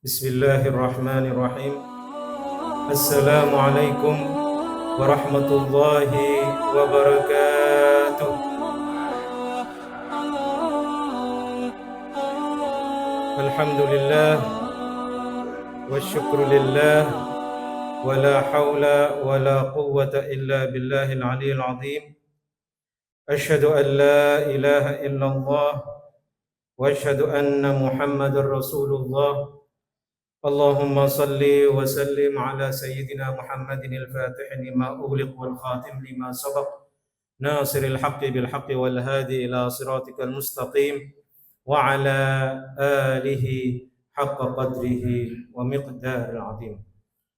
Bismillahirrahmanirrahim. Assalamualaikum warahmatullahi wabarakatuh. Alhamdulillah wa syukrulillah wa la hawla wa la quwwata illa billahil aliyyil azim. Asyhadu an la ilaha illallah wa asyhadu anna Muhammadar Rasulullah. Allahumma salli wa sallim ala sayyidina Muhammadin al-Fatih lima ughliq wal khatim lima sabaq nasiril haqqi bil haqqi wal hadi ila siratikal mustaqim wa ala alihi haqqa qadrihi wa miqdaril azim.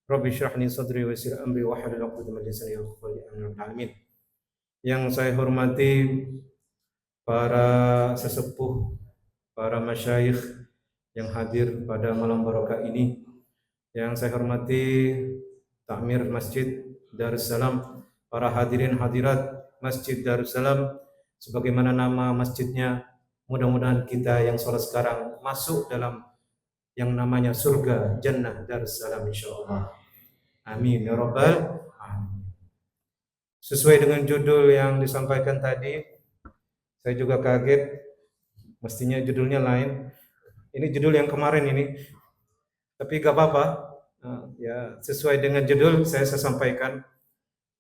Rabbi shrah li sadri wa yassir amri wa hlul 'uqdatam min lisani yafqahu qawli. Amin. Yang saya hormati para sesepuh, para masyayikh yang hadir pada malam barokah ini, yang saya hormati Takmir Masjid Darussalam, para hadirin hadirat Masjid Darussalam, sebagaimana nama masjidnya, mudah-mudahan kita yang sholat sekarang masuk dalam yang namanya surga Jannah Darussalam insyaallah. Amin ya rabbal alamin. Sesuai dengan judul yang disampaikan tadi, saya juga kaget, mestinya judulnya lain. Ini judul yang kemarin ini, tapi gak apa-apa. Ya, sesuai dengan judul saya sampaikan.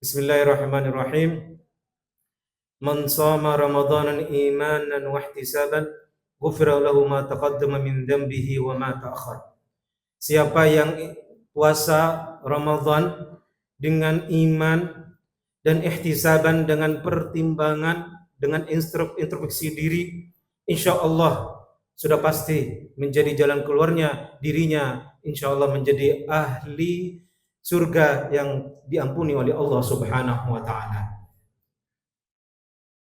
Bismillahirrahmanirrahim. Man shama Ramadanan imanan wa ihtisaban, ghufira lahu ma taqaddama min dhanbihi wa ma ta'akhkhar. Siapa yang puasa Ramadan dengan iman dan ihtisaban, dengan pertimbangan, dengan introspeksi diri, insyaallah sudah pasti menjadi jalan keluarnya dirinya, insyaallah menjadi ahli surga yang diampuni oleh Allah Subhanahu wa taala.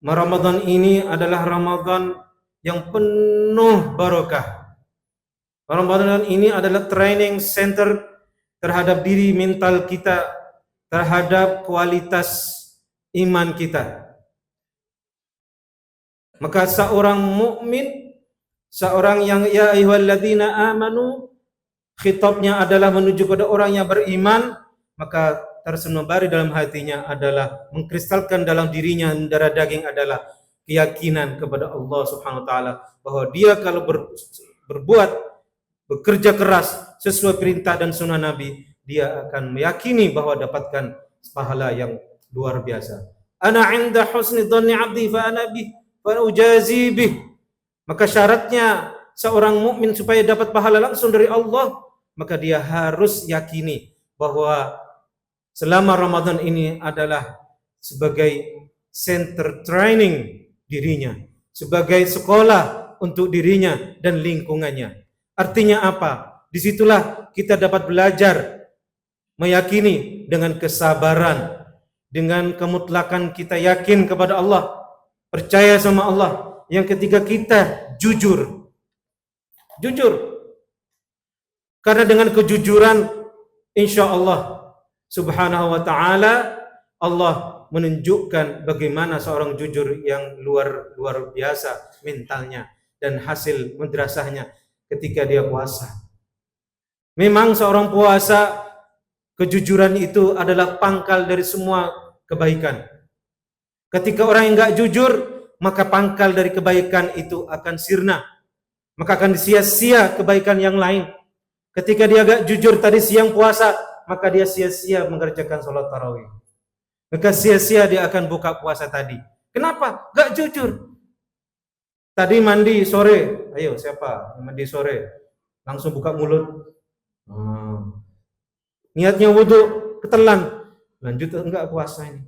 Ramadan ini adalah Ramadan yang penuh barokah. Ramadan ini adalah training center terhadap diri mental kita, terhadap kualitas iman kita. Maka seorang mukmin, seorang yang ya ayyuhalladzina amanu, khitabnya adalah menuju kepada orang yang beriman, maka tersanubari dalam hatinya adalah mengkristalkan dalam dirinya darah daging adalah keyakinan kepada Allah Subhanahu wa taala, bahwa dia kalau berbuat, bekerja keras sesuai perintah dan sunnah Nabi, dia akan meyakini bahwa dapatkan pahala yang luar biasa. Ana 'inda husni dhanni 'abdi fa ana bih fa ujazi bih. Maka syaratnya seorang mukmin supaya dapat pahala langsung dari Allah, maka dia harus yakini bahwa selama Ramadan ini adalah sebagai center training dirinya, sebagai sekolah untuk dirinya dan lingkungannya. Artinya apa? Disitulah kita dapat belajar meyakini dengan kesabaran, dengan kemutlakan kita yakin kepada Allah, percaya sama Allah. Yang ketiga, kita jujur. Karena dengan kejujuran, insya Allah Subhanahu wa ta'ala, Allah menunjukkan bagaimana seorang jujur yang luar biasa mentalnya dan hasil madrasahnya ketika dia puasa. Memang seorang puasa, kejujuran itu adalah pangkal dari semua kebaikan. Ketika orang yang enggak jujur, maka pangkal dari kebaikan itu akan sirna, maka akan sia-sia kebaikan yang lain. Ketika dia agak jujur tadi siang puasa, maka dia sia-sia mengerjakan sholat tarawih, maka sia-sia dia akan buka puasa tadi. Kenapa? Gak jujur. Tadi mandi sore, ayo siapa mandi sore langsung buka mulut, niatnya wudhu ketelan, lanjut enggak puasa ini.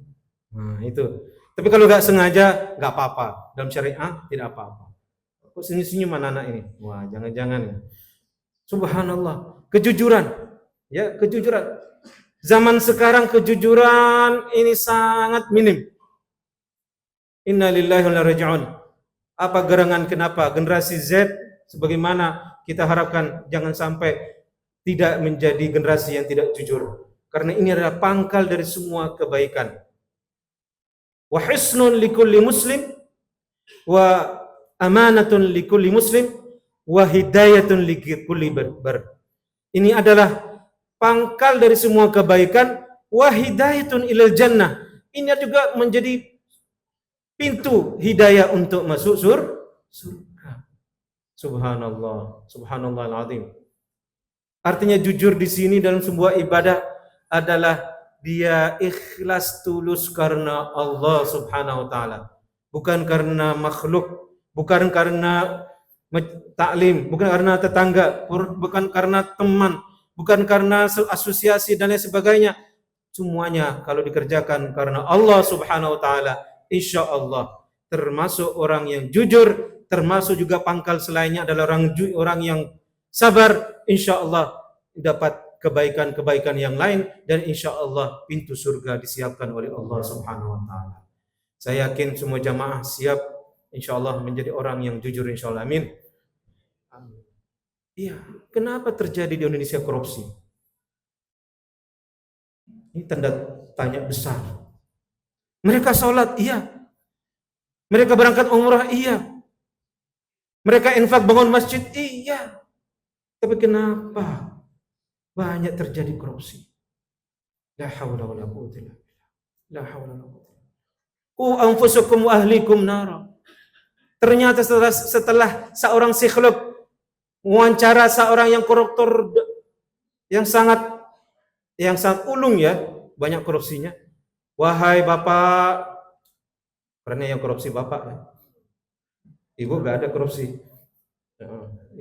Itu. Tapi kalau nggak sengaja, nggak apa-apa. Dalam syariah tidak apa-apa. Kok senyum-senyum anak-anak ini? Wah, jangan-jangan ya. Subhanallah. Kejujuran. Ya, kejujuran. Zaman sekarang kejujuran ini sangat minim. Inna lillahi wa inna ilaihi raji'un. Apa gerangan kenapa generasi Z sebagaimana kita harapkan jangan sampai tidak menjadi generasi yang tidak jujur. Karena ini adalah pangkal dari semua kebaikan. Wa hisnun likulli muslim wa amanatun likulli muslim wa hidayatun likulli bar. Ini adalah pangkal dari semua kebaikan. Wa hidayatun ilal jannah. Ini juga menjadi pintu hidayah untuk masuk surga. Subhanallah, subhanallah al-azim. Artinya jujur di sini dalam sebuah ibadah adalah dia ikhlas tulus karena Allah Subhanahu wa taala. Bukan karena makhluk, bukan karena taklim, bukan karena tetangga, bukan karena teman, bukan karena asosiasi dan lain sebagainya. Semuanya kalau dikerjakan karena Allah Subhanahu wa taala, insyaallah termasuk orang yang jujur, termasuk juga pangkal selainnya adalah orang yang sabar, insyaallah dapat kebaikan-kebaikan yang lain dan insyaallah pintu surga disiapkan oleh Allah Subhanahu wa taala. Saya yakin semua jamaah siap insyaallah menjadi orang yang jujur insyaallah. Amin. Iya, kenapa terjadi di Indonesia korupsi? Ini tanda tanya besar. Mereka sholat, iya. Mereka berangkat umrah, iya. Mereka infak bangun masjid, iya. Tapi kenapa banyak terjadi korupsi? La haula wala quwwata illa billah. La haula wala quwwata. Anfusukum wa ahlikum nara. Ternyata setelah seorang psikolog wawancara seorang yang koruptor yang sangat ulung ya, banyak korupsinya. Wahai Bapak, karena yang korupsi Bapak ya. Ibu gak ada korupsi.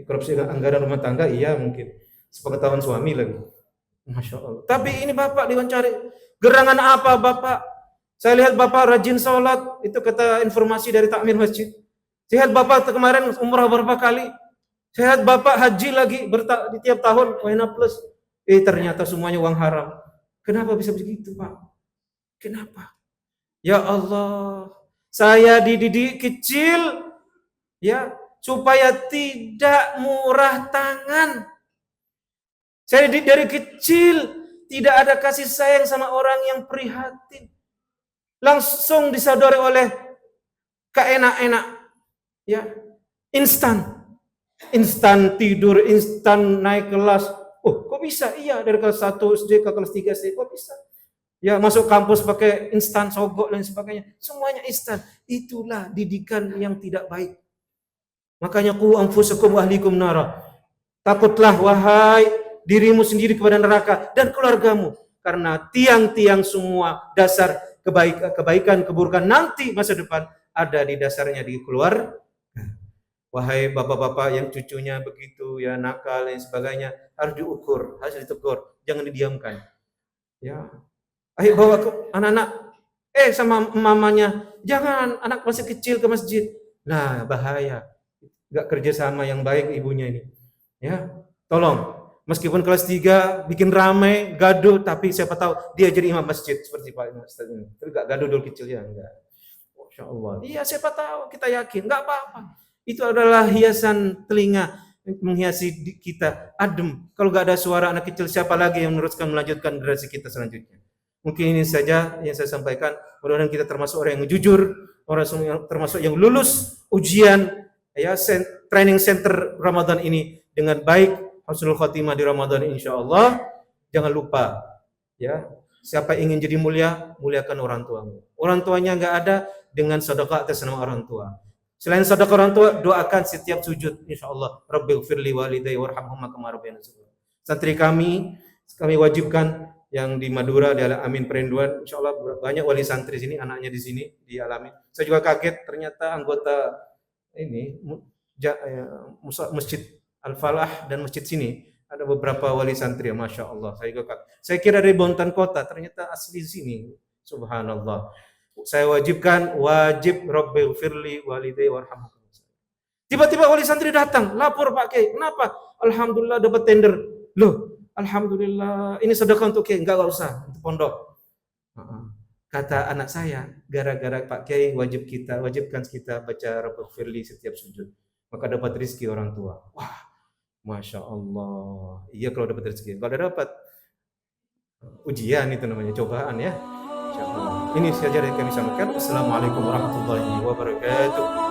Korupsi anggaran rumah tangga iya mungkin. Sepengetahuan suami lagi. Masya Allah. Tapi ini Bapak diwawancari. Gerangan apa Bapak? Saya lihat Bapak rajin sholat. Itu kata informasi dari takmir masjid. Saya lihat Bapak kemarin umrah berapa kali. Saya lihat Bapak haji lagi di tiap tahun. Wena plus. Ternyata semuanya uang haram. Kenapa bisa begitu Pak? Kenapa? Ya Allah. Saya dididik kecil. Ya, supaya tidak murah tangan. Saya dari kecil tidak ada kasih sayang sama orang yang prihatin. Langsung disadari oleh keenak-enak. Ya, instan tidur, instan naik kelas. Oh, kok bisa? Iya, dari kelas 1 SD ke kelas 3 SD, kok bisa? Ya, masuk kampus pakai instan, sogok dan sebagainya. Semuanya instan. Itulah didikan yang tidak baik. Makanya qu anfusakum wa ahlikum nara. Takutlah wahai dirimu sendiri kepada neraka dan keluargamu karena tiang-tiang semua dasar kebaikan keburukan nanti masa depan ada di dasarnya di keluar. Wahai bapak-bapak yang cucunya begitu ya nakal dan sebagainya harus diukur, harus ditegur, jangan didiamkan. Ya. Ayo bawa ke anak-anak sama mamanya, jangan anak masih kecil ke masjid. Nah, bahaya. Enggak kerja sama yang baik ibunya ini. Ya, tolong. Meskipun kelas 3 bikin ramai, gaduh, tapi siapa tahu dia jadi imam masjid seperti Pak Ustaz ini. Tapi enggak gaduh dulu kecil ya, enggak. Masya Allah. Iya, siapa tahu, kita yakin, enggak apa-apa. Itu adalah hiasan telinga menghiasi kita, adem. Kalau enggak ada suara anak kecil, siapa lagi yang melanjutkan generasi kita selanjutnya? Mungkin ini saja yang saya sampaikan. Mudah-mudahan kita termasuk orang yang jujur, orang yang termasuk yang lulus ujian ya training center Ramadan ini dengan baik, husnul khotimah di Ramadan insyaallah. Jangan lupa ya, siapa ingin jadi mulia, muliakan orang tuamu. Orang tuanya enggak ada, dengan sedekah atas nama orang tua. Selain sedekah orang tua, doakan setiap sujud insyaallah, rabbighfirli walidayya warhamhuma kama rabbayani shaghira. Santri kami wajibkan yang di Madura di Amin Perinduan, insyaallah banyak wali santri sini, anaknya di sini di Alamin. Saya juga kaget ternyata anggota ini Masjid Al-Falah dan masjid sini ada beberapa wali santri, masya Allah. Saya kira dari Bontan Kota, ternyata asli sini. Subhanallah. Saya wajib Rabbighfirli walidayya warhamhum. Tiba-tiba wali santri datang, lapor Pak Kiai, kenapa? Alhamdulillah dapat tender. Loh, alhamdulillah ini sedekah untuk Kiai, enggak usah untuk pondok. Kata anak saya, gara-gara Pak Kiai wajibkan kita baca Rabbighfirli setiap sujud, maka dapat rezeki orang tua. Wah, masya Allah. Iya kalau dapat rezeki. Kalau dapat ujian itu namanya cobaan ya. Ini saja yang kami sampaikan. Assalamualaikum warahmatullahi wabarakatuh.